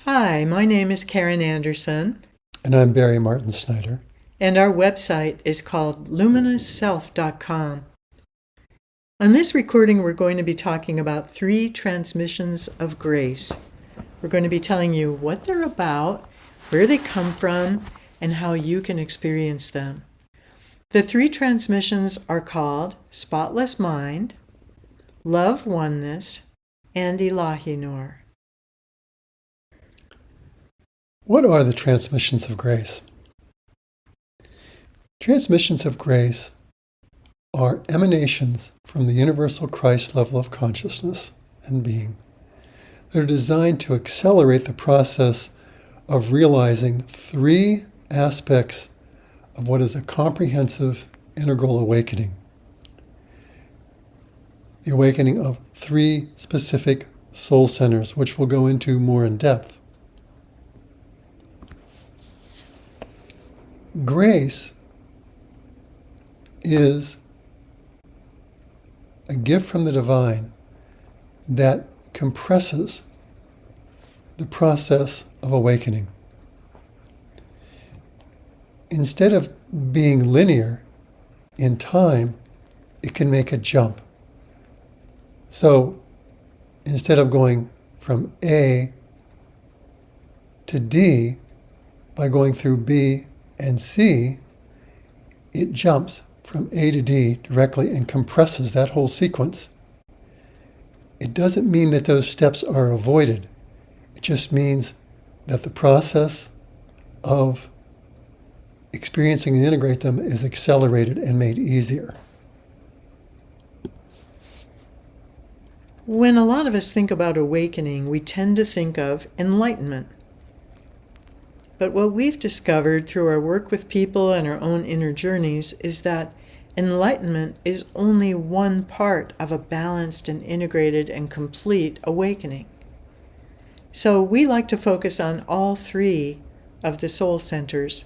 Hi, my name is Karen Anderson, And I'm Barry Martin Snyder. and our website is called luminousself.com. On this recording, we're going to be talking about 3 transmissions of grace. We're going to be telling you what they're about, where they come from, and how you can experience them. The 3 transmissions are called Spotless Mind, Love Oneness, and Ilahinoor. What are the transmissions of grace? Transmissions of grace are emanations from the universal Christ level of consciousness and being. They're designed to accelerate the process of realizing 3 aspects of what is a comprehensive integral awakening. The awakening of 3 specific soul centers, which we'll go into more in depth. Grace is a gift from the divine that compresses the process of awakening. Instead of being linear in time, it can make a jump. So instead of going from A to D by going through B and C, it jumps from A to D directly and compresses that whole sequence. It doesn't mean that those steps are avoided. It just means that the process of experiencing and integrate them is accelerated and made easier. When a lot of us think about awakening, we tend to think of enlightenment. But what we've discovered through our work with people and our own inner journeys is that enlightenment is only one part of a balanced and integrated and complete awakening. So we like to focus on all 3 of the soul centers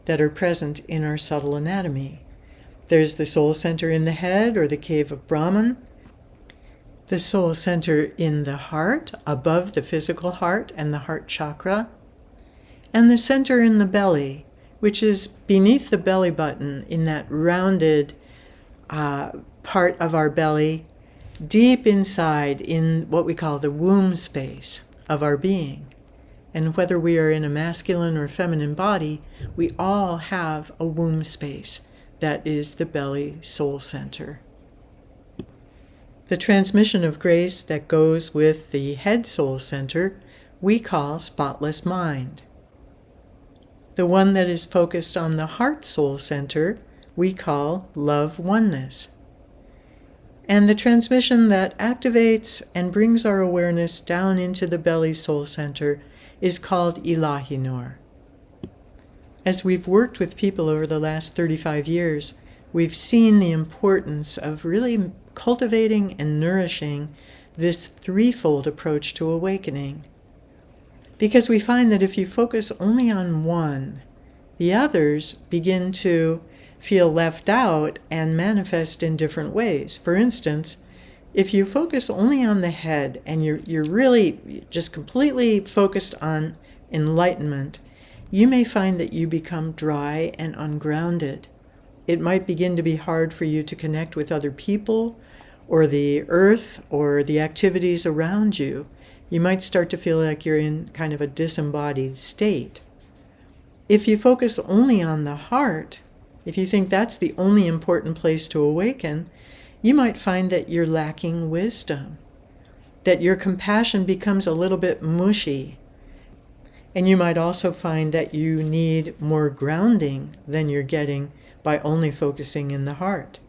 that are present in our subtle anatomy. There's the soul center in the head, or the Cave of Brahman, the soul center in the heart, above the physical heart and the heart chakra, and the center in the belly, which is beneath the belly button, in that rounded part of our belly, deep inside in what we call the womb space of our being. And whether we are in a masculine or feminine body, we all have a womb space that is the belly soul center. The transmission of grace that goes with the head soul center we call Spotless Mind. The one that is focused on the heart soul center we call Love Oneness. And the transmission that activates and brings our awareness down into the belly soul center is called Ilahinoor. As we've worked with people over the last 35 years, we've seen the importance of really cultivating and nourishing this 3-fold approach to awakening. Because we find that if you focus only on one, the others begin to feel left out and manifest in different ways. For instance, if you focus only on the head and you're really just completely focused on enlightenment, you may find that you become dry and ungrounded. It might begin to be hard for you to connect with other people or the earth or the activities around you. You might start to feel like you're in kind of a disembodied state. If you focus only on the heart, if you think that's the only important place to awaken, you might find that you're lacking wisdom, that your compassion becomes a little bit mushy. And you might also find that you need more grounding than you're getting by only focusing in the heart.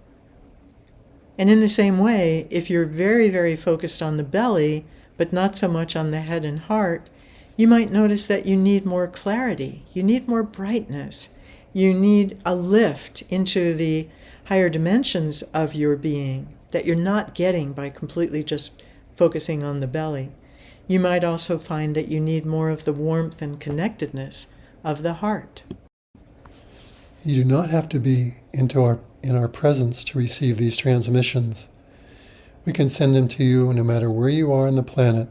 And in the same way, if you're very, very focused on the belly, but not so much on the head and heart, you might notice that you need more clarity, you need more brightness, you need a lift into the higher dimensions of your being that you're not getting by completely just focusing on the belly. You might also find that you need more of the warmth and connectedness of the heart. You do not have to be in our presence to receive these transmissions. We can send them to you no matter where you are on the planet.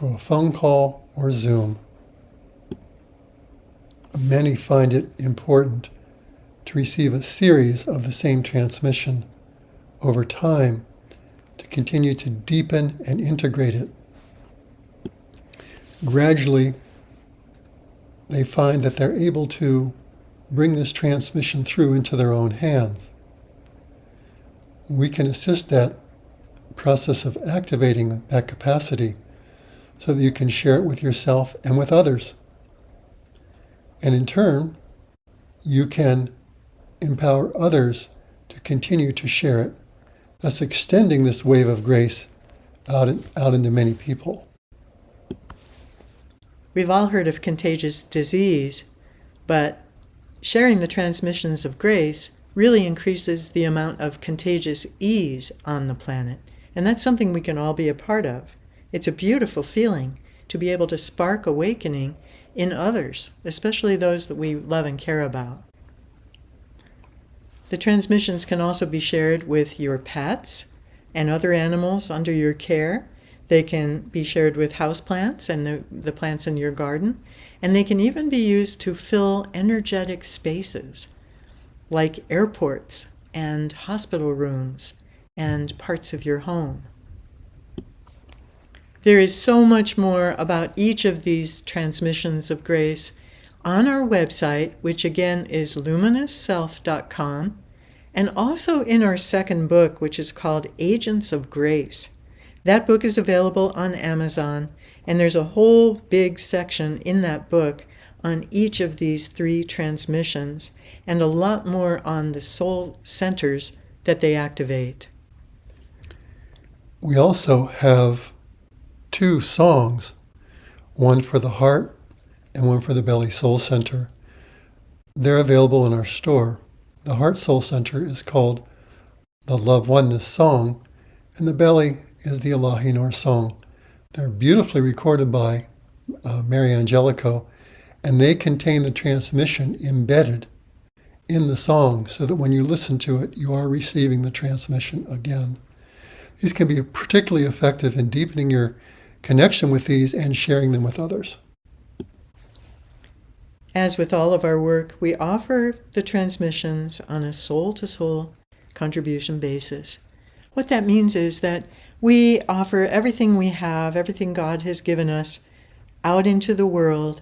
through a phone call or Zoom. Many find it important to receive a series of the same transmission over time to continue to deepen and integrate it. Gradually, they find that they're able to bring this transmission through into their own hands. We can assist that process of activating that capacity so that you can share it with yourself and with others. And in turn, you can empower others to continue to share it, thus extending this wave of grace out into many people. We've all heard of contagious disease, but sharing the transmissions of grace really increases the amount of contagious ease on the planet. And that's something we can all be a part of. It's a beautiful feeling to be able to spark awakening in others, especially those that we love and care about. The transmissions can also be shared with your pets and other animals under your care. They can be shared with houseplants and the plants in your garden. And they can even be used to fill energetic spaces like airports and hospital rooms and parts of your home. There is so much more about each of these transmissions of grace on our website, which again is luminousself.com, and also in our second book, which is called Agents of Grace. That book is available on Amazon, and there's a whole big section in that book on each of these three transmissions, and a lot more on the soul centers that they activate. We also have 2 songs, one for the heart and one for the belly soul center. They're available in our store. The heart soul center is called the Love Oneness song, and the belly is the Ilahinoor song. They're beautifully recorded by Mary Angelico, and they contain the transmission embedded in the song so that when you listen to it, you are receiving the transmission again. These can be particularly effective in deepening your connection with these and sharing them with others. As with all of our work, we offer the transmissions on a soul-to-soul contribution basis. What that means is that we offer everything we have, everything God has given us, out into the world,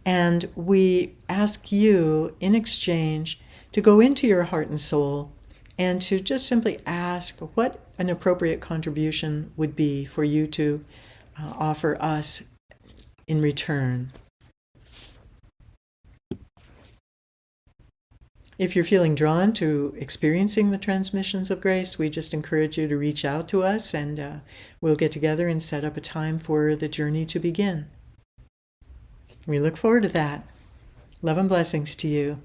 and we ask you, in exchange, to go into your heart and soul and to just simply ask what an appropriate contribution would be for you to offer us in return. If you're feeling drawn to experiencing the transmissions of grace, we just encourage you to reach out to us, and we'll get together and set up a time for the journey to begin. We look forward to that. Love and blessings to you.